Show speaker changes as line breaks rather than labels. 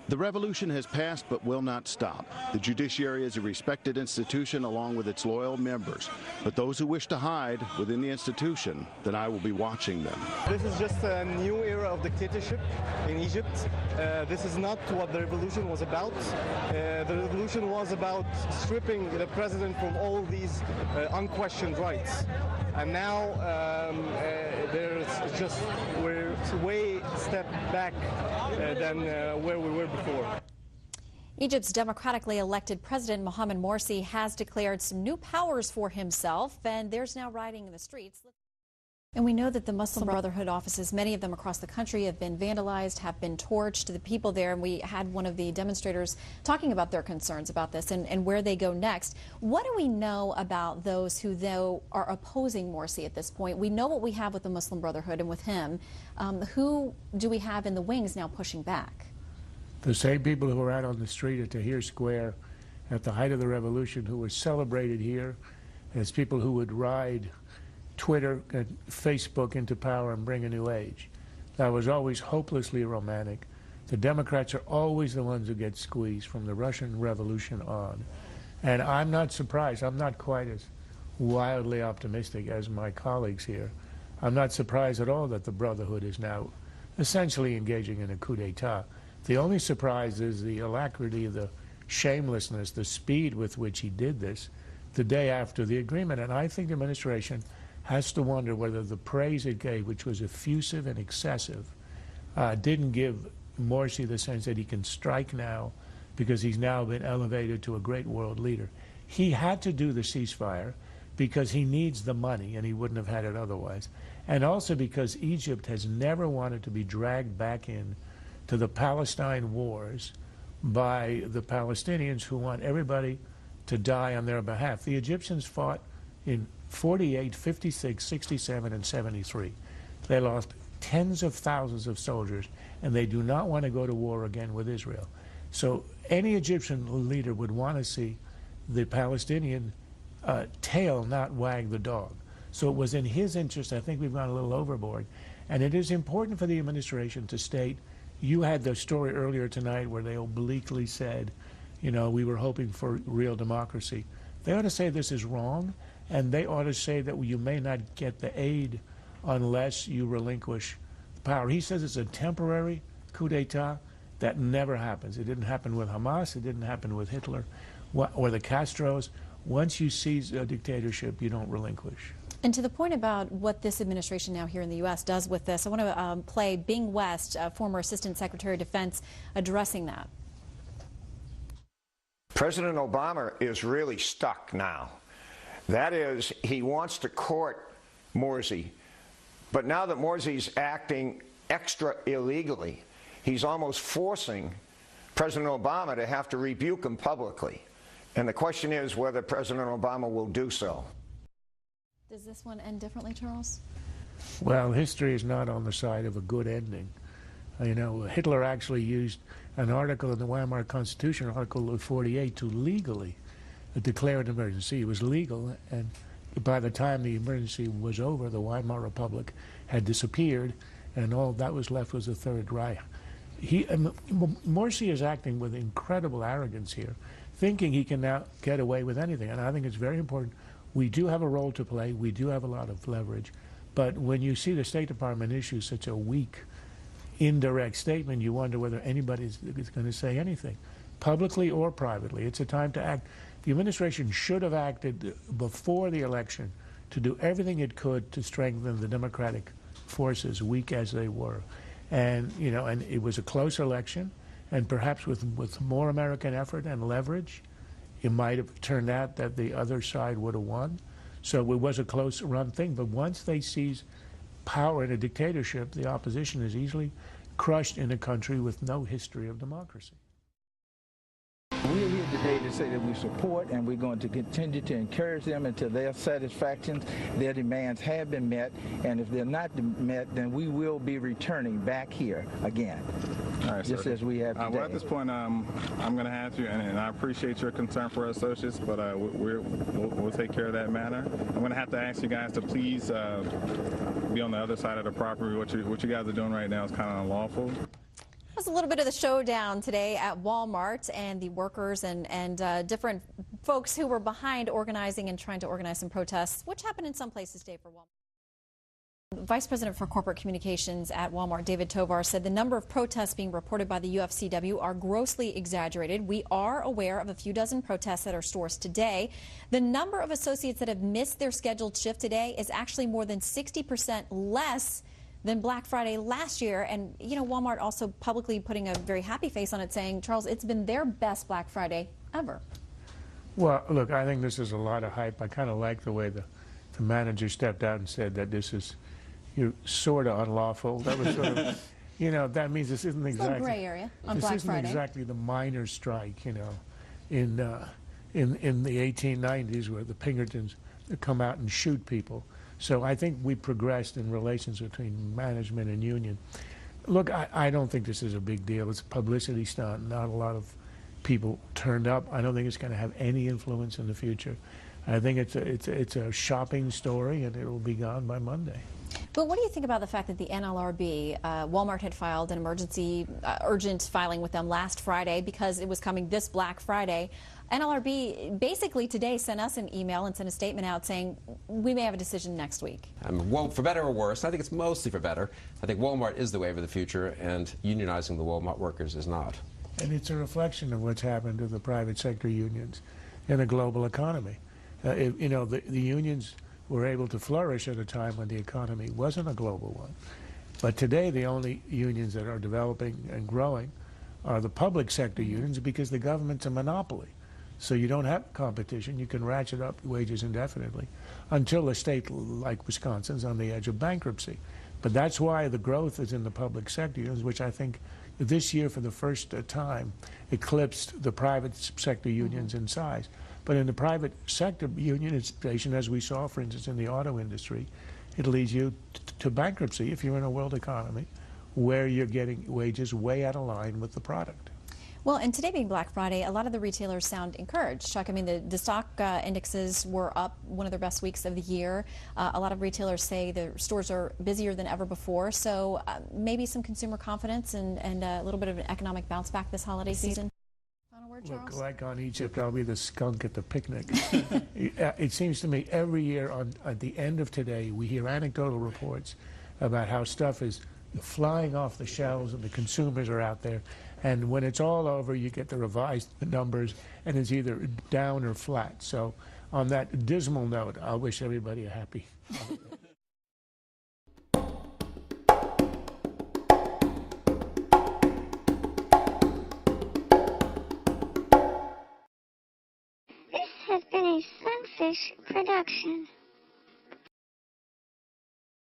The revolution has passed but will not stop. The judiciary is a respected institution along with its loyal members. But those who wish to hide within the institution, then I will be watching them.
This is just a new era of dictatorship in Egypt. This is not what the revolution was about. The revolution was about stripping the president from all these unquestioned rights. And now we're way step back than where we were before.
Egypt's democratically elected President Mohamed Morsi has declared some new powers for himself, and there's now rioting in the streets. And we know that the Muslim Brotherhood offices, many of them across the country, have been vandalized, have been torched. The people there, and we had one of the demonstrators talking about their concerns about this and where they go next. What do we know about those who, though, are opposing Morsi at this point? We know what we have with the Muslim Brotherhood and with him. Who do we have in the wings now pushing back?
The same people who were out on the street at Tahrir Square at the height of the revolution, who were celebrated here as people who would ride Twitter and Facebook into power and bring a new age. That was always hopelessly romantic. The Democrats are always the ones who get squeezed from the Russian Revolution on. And I'm not surprised. I'm not quite as wildly optimistic as my colleagues here. I'm not surprised at all that the Brotherhood is now essentially engaging in a coup d'etat. The only surprise is the alacrity, the shamelessness, the speed with which he did this the day after the agreement. And I think the administration has to wonder whether the praise it gave, which was effusive and excessive, didn't give Morsi the sense that he can strike now because he's now been elevated to a great world leader. He had to do the ceasefire because he needs the money and he wouldn't have had it otherwise. And also because Egypt has never wanted to be dragged back in to the Palestine wars by the Palestinians who want everybody to die on their behalf. The Egyptians fought in 48, 56, 67, and 73. They lost tens of thousands of soldiers, and they do not want to go to war again with Israel. So any Egyptian leader would want to see the Palestinian tail not wag the dog. So it was in his interest. I think we've gone a little overboard. And it is important for the administration to state, you had the story earlier tonight where they obliquely said, you know, we were hoping for real democracy. They ought to say this is wrong, and they ought to say that you may not get the aid unless you relinquish power. He says it's a temporary coup d'etat. That never happens. It didn't happen with Hamas. It didn't happen with Hitler or the Castros. Once you seize a dictatorship, you don't relinquish.
And to the point about what this administration now here in the U.S. does with this, I want to play Bing West, former Assistant Secretary of Defense, addressing that.
President Obama is really stuck now. That is, he wants to court Morsi, but now that Morsi's acting extra illegally, he's almost forcing President Obama to have to rebuke him publicly. And the question is whether President Obama will do so.
Does this one end differently, Charles?
Well, history is not on the side of a good ending. You know, Hitler actually used an article in the Wal-Mart Constitution, Article 48, to legally declare an emergency. It was legal, and by the time the emergency was over, the Weimar Republic had disappeared, and all that was left was the Third Reich. Morsi is acting with incredible arrogance here, thinking he can now get away with anything, and I think it's very important. We do have a role to play. We do have a lot of leverage, but when you see the State Department issue such a weak, indirect statement, you wonder whether anybody is going to say anything, publicly or privately. It's a time to act. The administration should have acted before the election to do everything it could to strengthen the democratic forces, weak as they were. And, you know, and it was a close election, and perhaps with more American effort and leverage, it might have turned out that the other side would have won. So it was a close run thing. But once they seize power in a dictatorship, the opposition is easily crushed in a country with no history of democracy.
We're here today to say that we support and we're going to continue to encourage them until their satisfactions, their demands have been met, and if they're not met, then we will be returning back here again, just as we have today.
Well, at this point, I'm going to have to, and I appreciate your concern for our associates, but we'll take care of that matter. I'm going to have to ask you guys to please be on the other side of the property. What you guys are doing right now is kind of unlawful.
That's a little bit of the showdown today at Wal-Mart and the workers and different folks who were behind organizing and trying to organize some protests, which happened in some places today for Wal-Mart. Vice President for Corporate Communications at Wal-Mart, David Tovar, said the number of protests being reported by the UFCW are grossly exaggerated. We are aware of a few dozen protests at our stores today. The number of associates that have missed their scheduled shift today is actually more than 60% less than Black Friday last year. And, you know, Walmart also publicly putting a very happy face on it, saying, Charles, it's been their best Black Friday ever.
Well, look, I think this is a lot of hype. I kind of like the way the manager stepped out and said that this is sort of unlawful. That was sort of, you know, that means this isn't exactly
a gray area on Black Friday. This isn't
exactly the miners' strike, you know, in the 1890s where the Pinkertons come out and shoot people. So I think we progressed in relations between management and union. Look, I don't think this is a big deal. It's a publicity stunt. Not a lot of people turned up. I don't think it's going to have any influence in the future. I think it's a shopping story, and it will be gone by Monday.
But what do you think about the fact that the NLRB, Walmart had filed an emergency, urgent filing with them last Friday because it was coming this Black Friday. NLRB basically today sent us an email and sent a statement out saying we may have a decision next week.
Well, for better or worse, I think it's mostly for better. I think Walmart is the wave of the future, and unionizing the Walmart workers is not.
And it's a reflection of what's happened to the private sector unions in a global economy. You know, the unions were able to flourish at a time when the economy wasn't a global one. But today, the only unions that are developing and growing are the public sector unions because the government's a monopoly. So you don't have competition. You can ratchet up wages indefinitely until a state like Wisconsin's on the edge of bankruptcy. But that's why the growth is in the public sector unions, which I think this year for the first time eclipsed the private sector unions in size. But in the private sector unionization, as we saw, for instance, in the auto industry, it leads you to bankruptcy if you're in a world economy where you're getting wages way out of line with the product.
Well, and today being Black Friday, a lot of the retailers sound encouraged. Chuck, I mean, the stock indexes were up one of their best weeks of the year. A lot of retailers say the stores are busier than ever before. So maybe some consumer confidence and a little bit of an economic bounce back this holiday season. Final word, Charles?
Look, like on Egypt, I'll be the skunk at the picnic. It seems to me every year at the end of today, we hear anecdotal reports about how stuff is flying off the shelves and the consumers are out there. And when it's all over, you get the revised numbers, and it's either down or flat. So on that dismal note, I wish everybody a happy holiday.
This has been a Sunfish production.